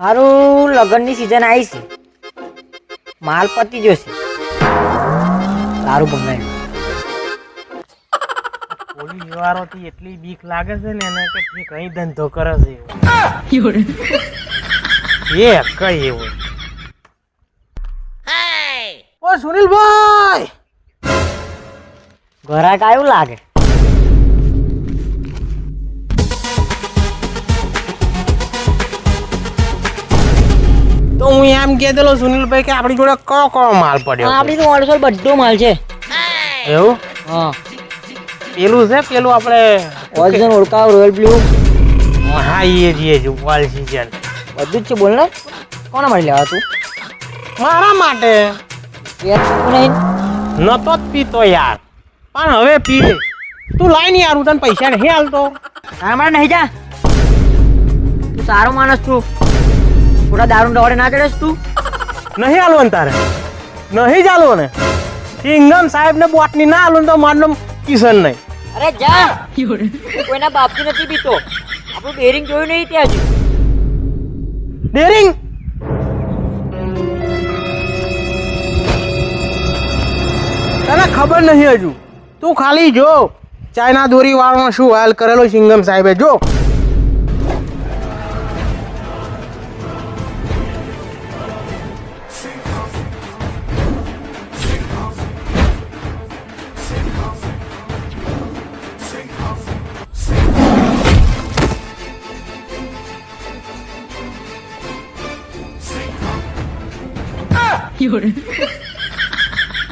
હારું લગનની સીઝન આવી છે, માલ પતી જશે. સારું બંગાયું. પોલીસ વાળોથી એટલી બીક લાગે છે ને એને કે કઈ ધંધો કરે છે એ કઈ એવું. ઓ સુનિલભાઈ, ઘરાક આવ્યું લાગે. તો હું એમ કહેતો સુનિલભાઈ કે આપણી જોડે કયો માલ પડ્યો? આપણી તો ઓલસોલ બધો માલ છે. એવું? હા, પેલું છે પેલું આપણે ઓરિજિનલ ઓળખાવ રોયલ બ્લુ. હા એ જ ઓલ સીઝન બધું જ છે. બોલ ને કોના માટે લેવા તું? મારા માટે. નહીં નતો જ પીતો યાર, પણ હવે પી લે. તું લાઈ ને યાર, હું તને પૈસા નહીં હાલતો. મારે નહીં જા. તું સારો માણસ છું, થોડા દારૂ ડોળે ના ચડેસ તું. નહીં હાલવો ને તારે? નહીં જ હાલવો ને? સિંગમ સાહેબ ને બોટની ના હાલવું તો મારું નામ કિશન નહીં. અરે જા. કોઈના બાપથી નથી પીતો. આપણું બેરિંગ જોયું નહીં ત્યાં હજુ. ડેરિંગ તને ખબર નહીં હજુ. તું ખાલી જો ચાઇના દોરી વાળો શું હાલ કરેલો સિંગમ સાહેબે. જો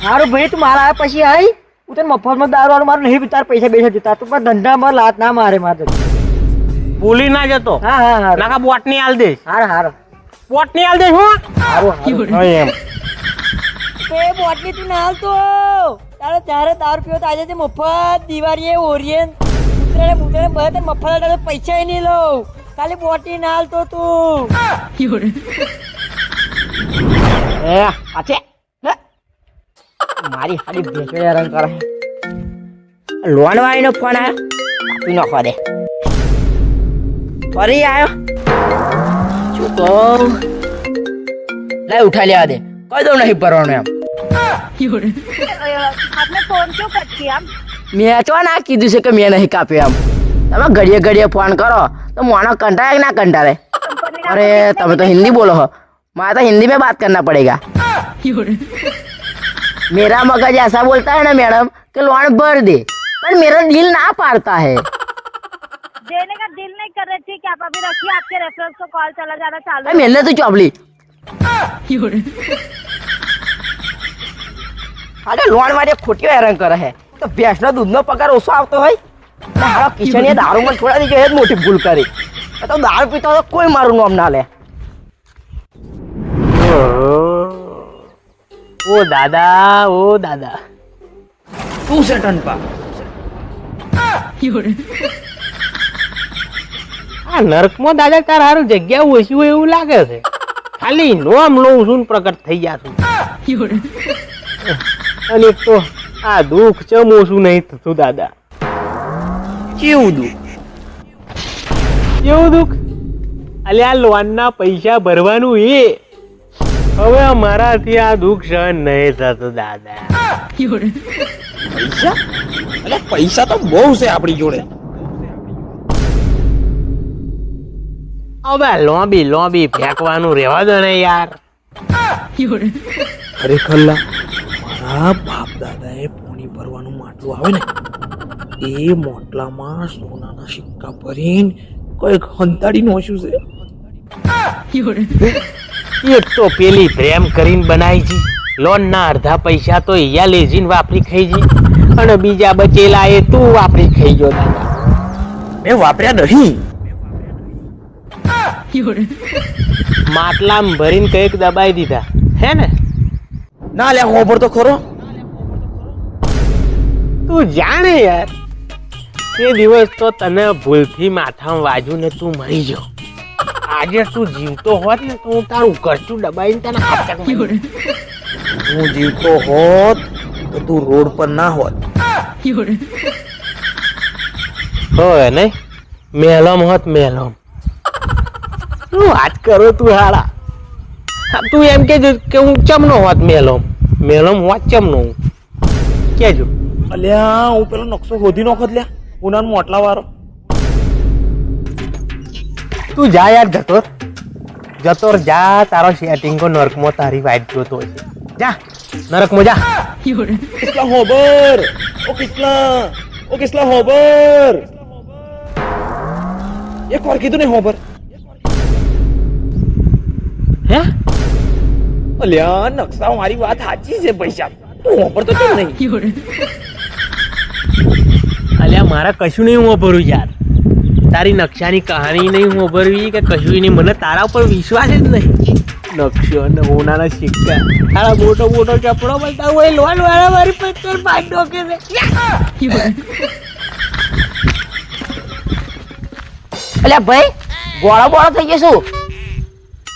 સારું ભાઈ, તું મારા આવ્યા પછી આવી. હું તને મફતમાં દારૂ વાળું મારું નહીં તાર પૈસા બેસા જતા. તું પણ ધંધામાં લાત ના મારે મારે. ભૂલી ના જતો. હા હા હા, નાકા બોટની હાલ દે. હારું હારું બોટની હાલ દે. હું હારું એમ એ બોટલી તું ના હાલતો. તારે ત્યારે દારૂ પીવો તો આજે મફત દિવાળીએ ઓરિયન ઉતરાણે બુતરાણે બધા મફત તારે પૈસા નહીં લઉં. ખાલી બોટલી ના હાલતો તું. એ પાછે મારી હાડી ભેંસો હેરાન કરે. લોન વાળીનો ફોન આવ્યો, આપી નાખવા દે. ફરી આવ્યો શું કહું? લઈ ઉઠા લેવા દે. કહી દઉં નહીં ભરવાનું એમ. आपने फोन क्यों कट किया? મેં તો ના કીધું છે કે મેં નહીં કાપ્યો એમ. તમે ઘડીએ ઘડીએ ફોન કરો તો મોનો કંટાળે કે ના કંટાળે? અરે તમે તો હિન્દી बोलो हो, मारा तो हिंदी में बात करना पड़ेगा. मेरा मगज ऐसा बोलता है ना मैडम कि लोन भर दे, पर मेरा दिल ना पाड़ता है. देने का दिल नहीं कर रही थी क्या? आप अभी रखिए, आपके रेफरेंस को कॉल चला जाना चालू है. મેલે તું ચોપલી. અરે લોન માટે ખોટી હેરાન કરે છે. તો ભેંસનો દૂધનો પગાર ઓછો આવતો હોય ને હારો કિશનીએ દારૂમાં છોડા દીધો, એ જ મોટી ભૂલ કરી. તો દારૂ પીતો તો કોઈ મારું નામ ના લે. ઓ દાદા, ઓ દાદા. શું છે ટનપા? આ નરકમાં દાદા તાર હારું જગ્યા ઓછી હોય એવું લાગે છે. ખાલી નોમ લઉં છું ને પ્રગટ થઈ જાશું. અને એક તો આ દુઃખ ચમ ઓછું નહીં થતું દાદા. કેવું દુઃખ? કેવું દુઃખ? અલ્યા લોનના પૈસા ભરવાનું એ હવે અમારાથી આ દુઃખ સહન નહીં થતું દાદા. પૈસા? અરે પૈસા તો બહુ છે આપણી જોડે. હવે લોબી ફેંકવાનું રહેવા દો ને યાર. ખરેખર મારા બાપ દાદાએ પોણી ભરવાનું માટલું આવે ને એ માટલામાં સોનાના સિક્કા ભરીને કઈક હંતાડી નોશ્યું છે. એક તો પેલી પ્રેમ કરીને બનાવી છે, લોન ના અડધા પૈસા તો અહીંયા લેજીને વાપરી ખાઈ જી, અને બીજા બચેલા એ તું વાપરી ખાઈ ગયો દાદા. મેં વાપર્યા નહીં. માટલામાં ભરીને કઈક દબાઈ દીધા હે ને? ના લે ખબર તો ખરો. તું જાણે યાર, તે દિવસ તો તને ભૂલથી માથામાં વાજ્યું ને તું મરી ગયો. આજે તું જીવતો હોત ને તો હું તારું ઘરચું દબાઈને તને હાથ હું જીવતો હોત તો તું રોડ પર ના હોત. હોય નહીં મેલમ હોત મેલમ. શું વાત કરો તું હાડા? તું એમ કે હું ચમનો હોત મેલોમ હોત ચમનો હું કેજો. અલ્યા હું પેલો નકશો શોધી નોખત લ્યા ઉનાનો મોટલા વાળો. તું જા યાર જતો જા. તારો સેટિંગ કો નરકમાં તારી વાઈટ જોતો હોય છે. જા નરકમાં જા. કિસલા હોબર ઓ કિસલા હોબર. એક વાર કીધું ને હોબર. હે અલ્યા નકશા મારી વાત સાચી છે પૈસા તું હોબર તો કેમ નહીં? અલ્યા મારા કશું નહીં હું ભરું યાર. તારી નકશાની કહાની નહીં હું ભરવી કે કશું નહીં. મને તારા ઉપર વિશ્વાસ જ નહીં. નકશો અને હોનાના સિક્કા તારા મોટો ચપડો બનતા હોય લોન વાળા મારી પત્તર પાંચ ડોકે છે. અલ્યા ભાઈ બોળો થઈ ગયો શું?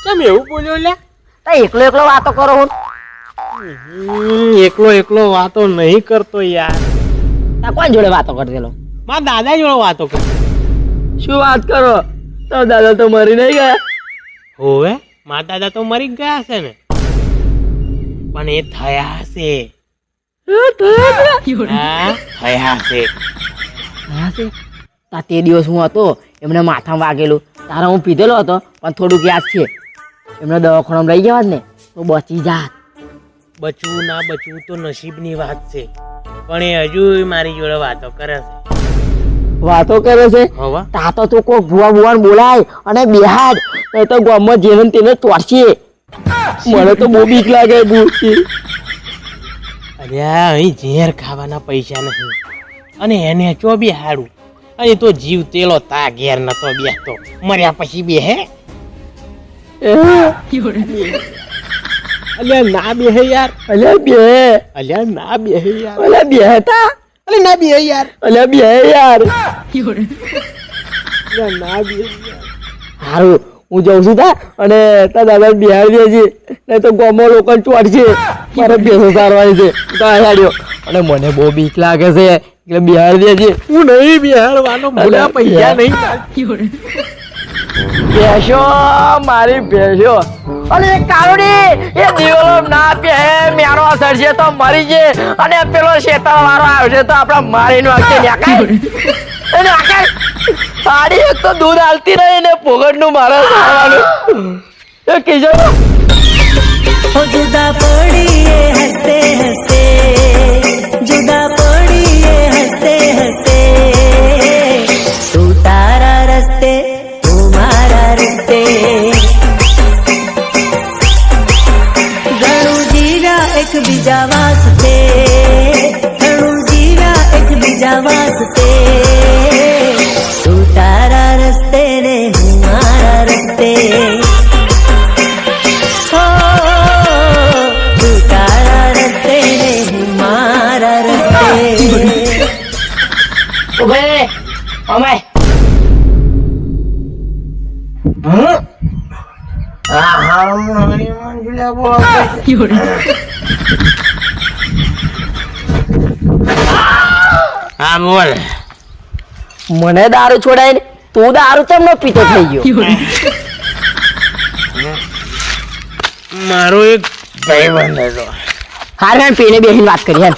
કેમ એવું બોલ્યો લે? તા એકલો વાતો કરો હું. એકલો વાતો નહીં કરતો યાર. તા કોણ જોડે વાતો કરતેલો? મારા દાદા જોડે વાતો કર. શું વાત કરો? તો દાદા તો મરી નહીં ગયા? હોવે મારા દાદા તો મરી ગયા છે ને, પણ એ થયા છે. હા થયા છે. તા તે દિવસ હું હતો એમને માથામાં વાગેલું તારા હું પીધેલો હતો પણ થોડુંક યાદ છે. એમને દવાખાનામાં લઈ જવા ને તો બચી જાત. બચવું ના બચવું તો નસીબની વાત છે, પણ એ હજુ મારી જોડે વાતો કરે છે. વાતો કરે છે? હવે તા તો તું કોઈ ભુવા બોલાય અને બિહાડ નહીં તો ગામમાં જેને તેને તોડશે. મને તો બહુ બીક લાગે બુકી. અલ્યા અહીં ઝેર ખાવાના પૈસા નહીં અને એને ચો બી હારું. અને તો જીવ તેલો તા ઘેર નતો બેસતો, મર્યા પછી બે હે. અલ્યા ના બે હે યાર. અલ્યા ના બે હે યાર. અલ્યા બે હતા. અલ્યા ના બે હે યાર. અલ્યા બે યાર. અલ્યા ના બે યાર. હારું હું જઉં છું તા અને તા દાદા બિહાડી દેજે નહીં તો ગામમાં લોકો ચોટશે. મારે ભેંસો સારવાની છે તો આડ્યો અને મને બહુ બીક લાગે છે એટલે બિહાડી દેજે. હું નહીં બિહારવાનો, બોલ્યા પૈસા નહીં. ભેંસો મારી ભેંસો અને કારુડી એ દીવલો ના પે મેરો અસર છે તો મરી જે અને પેલો શેતર વાળો આવશે તો આપડા મારી નાખશે. સાડી એક તો દૂધ હાલતી રહી ને પોગટ નું મારે સારવાનું એ કીજો. जुदा पड़िए हंसते हंसते जुदा पड़िए हंसते हंसते तू तारा रस्ते तू मारा रस्ते घणું જીવ્યા એક બીજા વાસ્તે ઘણું જીવ્યા એક બીજા વાસ્તે તું તારા રસ્તે ને હું મારા રસ્તે હા બોલ. મને દારૂ છોડાય ને તું દારૂ કેમ નો પીતો થઈ ગયો? મારો એક ભાઈબંધ હતો. હાર મેં પીને બેસીને વાત કરી એમ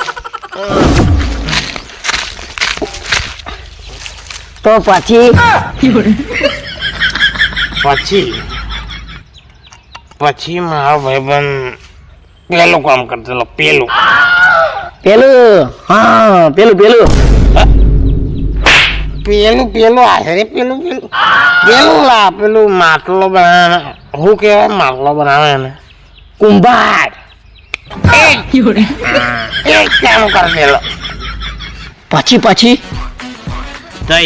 તો પછી મારો ભાઈબંધ પેલું કામ કરતો. પેલું હા પેલું આશરે પેલું માટલો બનાવે. શું કેવાય માટલો બનાવે ને? કુંભાર. એક કામ કરેલો. પછી તો એ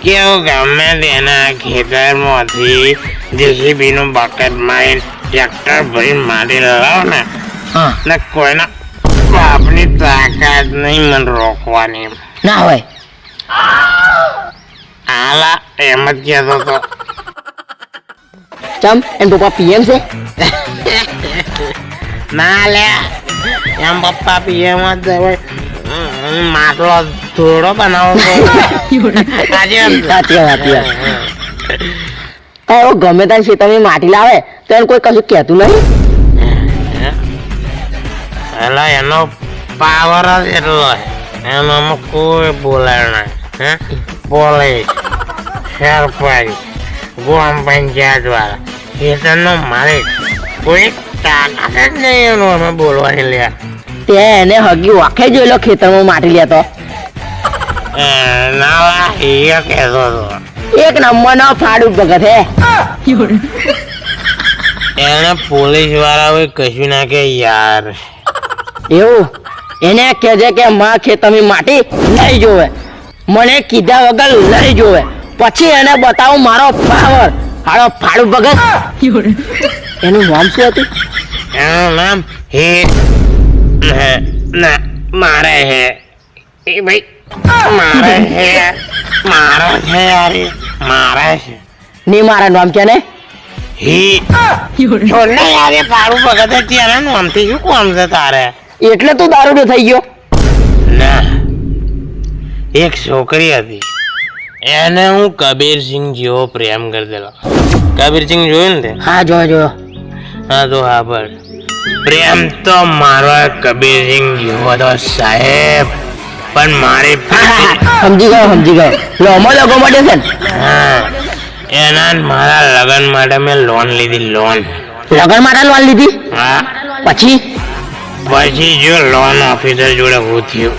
કેવું ગમે તેના ખેતરમાંથી જેસીબી નું બકેટ મારીને ટ્રેક્ટર ભરીને મારી લાવ ને ને કોઈના બાપની તાકાત નહીં મને રોકવાની. ના હોય હાલા એમ જ કહેતો હતો. ચમ એમ પપ્પા પીએમ છે? ના લે એમ પપ્પા પીએમ જ હોય. માટલો થોડો બનાવો. એવો ગમે ત્યાં ખેતરની માટી લાવે તો એને કોઈ કશું કહેતું નહીં. એટલે એનો પાવર જ એટલો એનામાં કોઈ બોલાય નહીં. પોલીસ, સરપંચ, ગ્રામ પંચાયત વાળા, ખેતરનો માલિક કોઈ તાકાત જ નહીં એનું અમે બોલવાની લે. તે એને હગી વાખે જોયેલો ખેતરમાં માટી લેતો. ના એ કહેતો હતો એક નંબરનો ફાડુક ભગત હે. એને પોલીસ વાળા કશું ના કે યાર. એવું એને કહેજે કે માં ખેતરની માટી લઈ જોવે, મને કીધા વગર લઈ જોવે, પછી એને બતાવું મારો પાવર. હાલો ફાડુક ભગત. એનું નામ શું હતું? એનું નામ હે ના મારે હે એ ભાઈ મારે હે મારે છે યાર મારે છે ની મારા નામ કે ને હી છોડને યાર એ પાડું ભગત અત્યારે નામથી શું કોમ છે તારે? એટલે તું દારૂડિયો થઈ ગયો? ના, એક છોકરી હતી એને હું કબીરસિંહ જેવો પ્રેમ કરી દેલો. કબીરસિંહ જોયું ને તે? હા જોયો. હા તો હા પર પ્રેમ તો મારો કબીરસિંહ જેવો હતો સાહેબ, પણ મારી સમજી ગયો લોમો લોકો માટે છે ને? હા, એના મારા લગ્ન માટે મેં લોન લીધી. લોન માટે લોન લીધી? હા, પછી પછી જો લોન ઓફિસર જોડે હું થયું